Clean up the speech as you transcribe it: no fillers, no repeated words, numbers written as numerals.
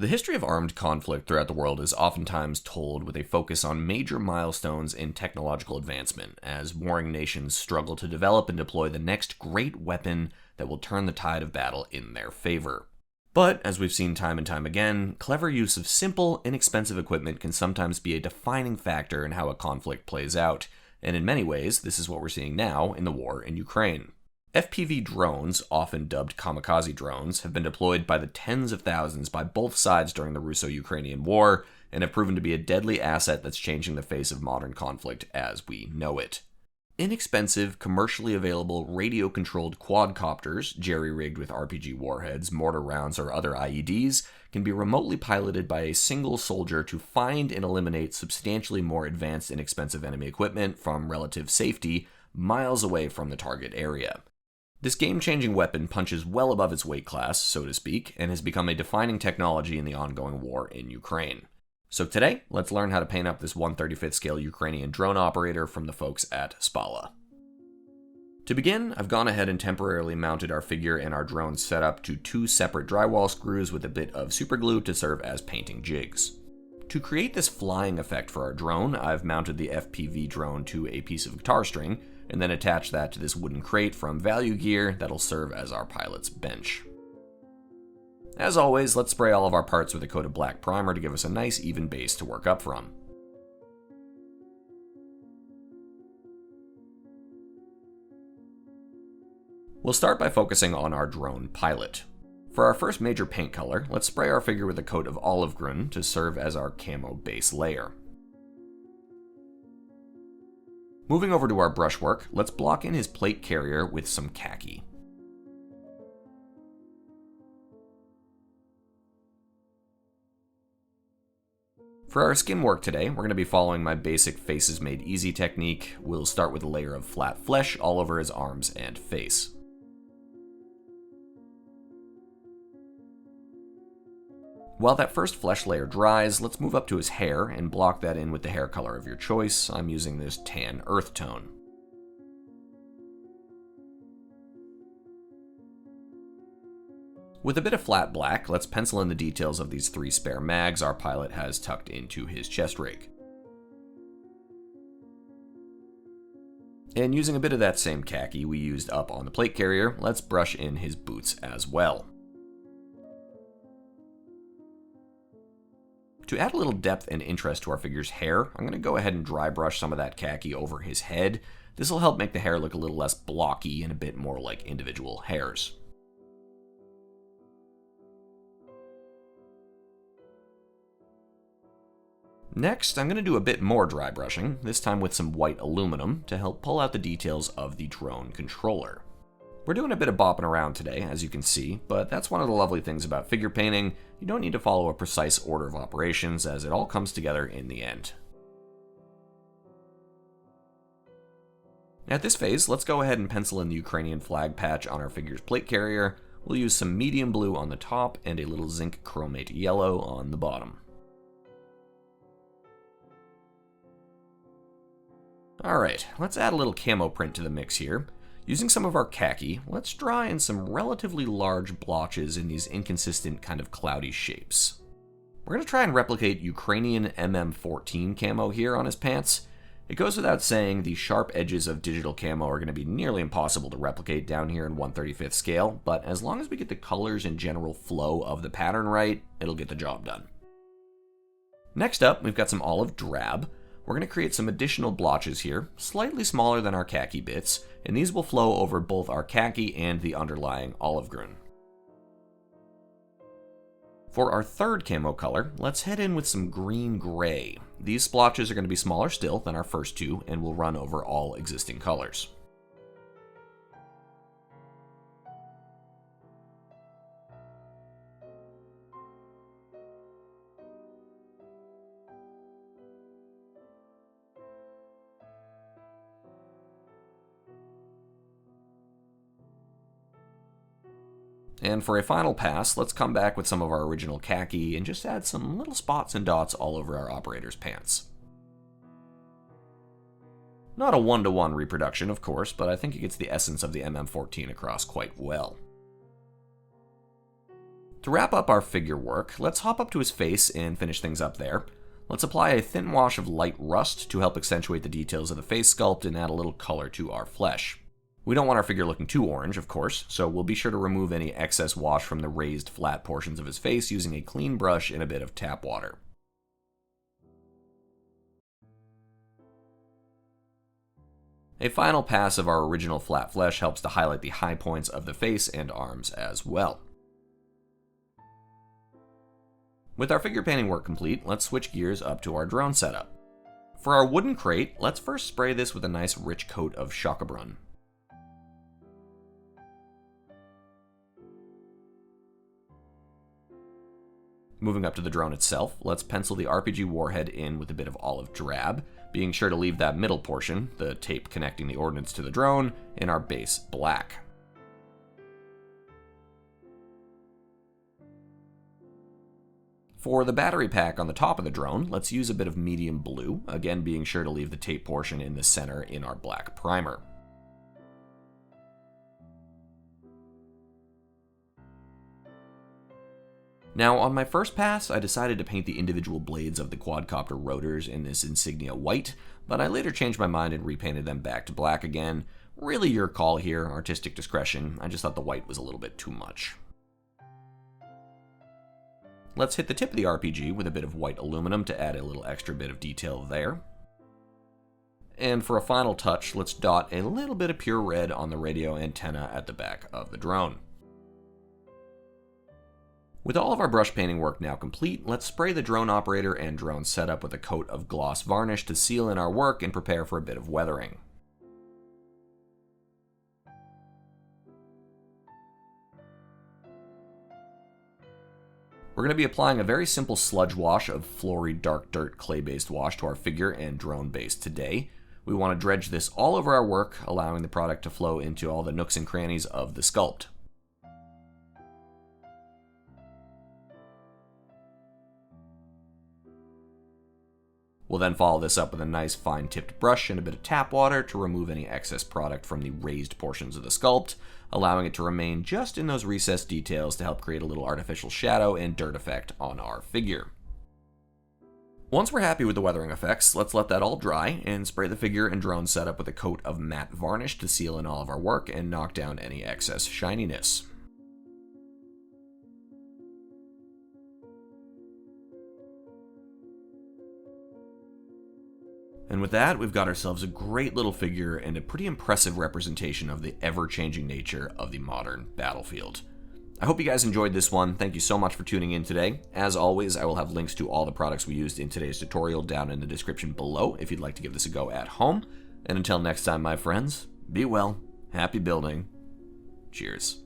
The history of armed conflict throughout the world is oftentimes told with a focus on major milestones in technological advancement, as warring nations struggle to develop and deploy the next great weapon that will turn the tide of battle in their favor. But, as we've seen time and time again, clever use of simple, inexpensive equipment can sometimes be a defining factor in how a conflict plays out, and in many ways, this is what we're seeing now in the war in Ukraine. FPV drones, often dubbed Kamikaze drones, have been deployed by the tens of thousands by both sides during the Russo-Ukrainian War, and have proven to be a deadly asset that's changing the face of modern conflict as we know it. Inexpensive, commercially available, radio-controlled quadcopters, jerry-rigged with RPG warheads, mortar rounds, or other IEDs, can be remotely piloted by a single soldier to find and eliminate substantially more advanced and expensive enemy equipment from relative safety, miles away from the target area. This game-changing weapon punches well above its weight class, so to speak, and has become a defining technology in the ongoing war in Ukraine. So today, let's learn how to paint up this 1/35th scale Ukrainian drone operator from the folks at SPALAH. To begin, I've gone ahead and temporarily mounted our figure and our drone setup to 2 separate drywall screws with a bit of superglue to serve as painting jigs. To create this flying effect for our drone, I've mounted the FPV drone to a piece of guitar string, and then attach that to this wooden crate from Value Gear that'll serve as our pilot's bench. As always, let's spray all of our parts with a coat of black primer to give us a nice even base to work up from. We'll start by focusing on our drone pilot. For our first major paint color, let's spray our figure with a coat of olive green to serve as our camo base layer. Moving over to our brushwork, let's block in his plate carrier with some khaki. For our skin work today, we're going to be following my basic Faces Made Easy technique. We'll start with a layer of flat flesh all over his arms and face. While that first flesh layer dries, let's move up to his hair and block that in with the hair color of your choice. I'm using this tan earth tone. With a bit of flat black, let's pencil in the details of these 3 spare mags our pilot has tucked into his chest rig. And using a bit of that same khaki we used up on the plate carrier, let's brush in his boots as well. To add a little depth and interest to our figure's hair, I'm going to go ahead and dry brush some of that khaki over his head. This will help make the hair look a little less blocky and a bit more like individual hairs. Next, I'm going to do a bit more dry brushing, this time with some white aluminum, to help pull out the details of the drone controller. We're doing a bit of bopping around today, as you can see, but that's one of the lovely things about figure painting. You don't need to follow a precise order of operations, as it all comes together in the end. At this phase, let's go ahead and pencil in the Ukrainian flag patch on our figure's plate carrier. We'll use some medium blue on the top and a little zinc chromate yellow on the bottom. Alright, let's add a little camo print to the mix here. Using some of our khaki, let's draw in some relatively large blotches in these inconsistent kind of cloudy shapes. We're going to try and replicate Ukrainian MM14 camo here on his pants. It goes without saying the sharp edges of digital camo are going to be nearly impossible to replicate down here in 1/35th scale, but as long as we get the colors and general flow of the pattern right, it'll get the job done. Next up, we've got some olive drab. We're going to create some additional blotches here, slightly smaller than our khaki bits, and these will flow over both our khaki and the underlying olive green. For our third camo color, let's head in with some green-gray. These splotches are going to be smaller still than our first 2 and will run over all existing colors. And for a final pass, let's come back with some of our original khaki and just add some little spots and dots all over our operator's pants. Not a one-to-one reproduction, of course, but I think it gets the essence of the MM14 across quite well. To wrap up our figure work, let's hop up to his face and finish things up there. Let's apply a thin wash of light rust to help accentuate the details of the face sculpt and add a little color to our flesh. We don't want our figure looking too orange, of course, so we'll be sure to remove any excess wash from the raised flat portions of his face using a clean brush and a bit of tap water. A final pass of our original flat flesh helps to highlight the high points of the face and arms as well. With our figure painting work complete, let's switch gears up to our drone setup. For our wooden crate, let's first spray this with a nice rich coat of Shokabrun. Moving up to the drone itself, let's pencil the RPG warhead in with a bit of olive drab, being sure to leave that middle portion, the tape connecting the ordnance to the drone, in our base black. For the battery pack on the top of the drone, let's use a bit of medium blue, again being sure to leave the tape portion in the center in our black primer. Now, on my first pass, I decided to paint the individual blades of the quadcopter rotors in this insignia white, but I later changed my mind and repainted them back to black again. Really your call here, artistic discretion. I just thought the white was a little bit too much. Let's hit the tip of the RPG with a bit of white aluminum to add a little extra bit of detail there. And for a final touch, let's dot a little bit of pure red on the radio antenna at the back of the drone. With all of our brush painting work now complete, let's spray the drone operator and drone setup with a coat of gloss varnish to seal in our work and prepare for a bit of weathering. We're going to be applying a very simple sludge wash of fluory dark dirt clay-based wash to our figure and drone base today. We want to dredge this all over our work, allowing the product to flow into all the nooks and crannies of the sculpt. We'll then follow this up with a nice fine-tipped brush and a bit of tap water to remove any excess product from the raised portions of the sculpt, allowing it to remain just in those recessed details to help create a little artificial shadow and dirt effect on our figure. Once we're happy with the weathering effects, let's let that all dry and spray the figure and drone setup with a coat of matte varnish to seal in all of our work and knock down any excess shininess. And with that, we've got ourselves a great little figure and a pretty impressive representation of the ever-changing nature of the modern battlefield. I hope you guys enjoyed this one. Thank you so much for tuning in today. As always, I will have links to all the products we used in today's tutorial down in the description below if you'd like to give this a go at home. And until next time, my friends, be well, happy building, cheers.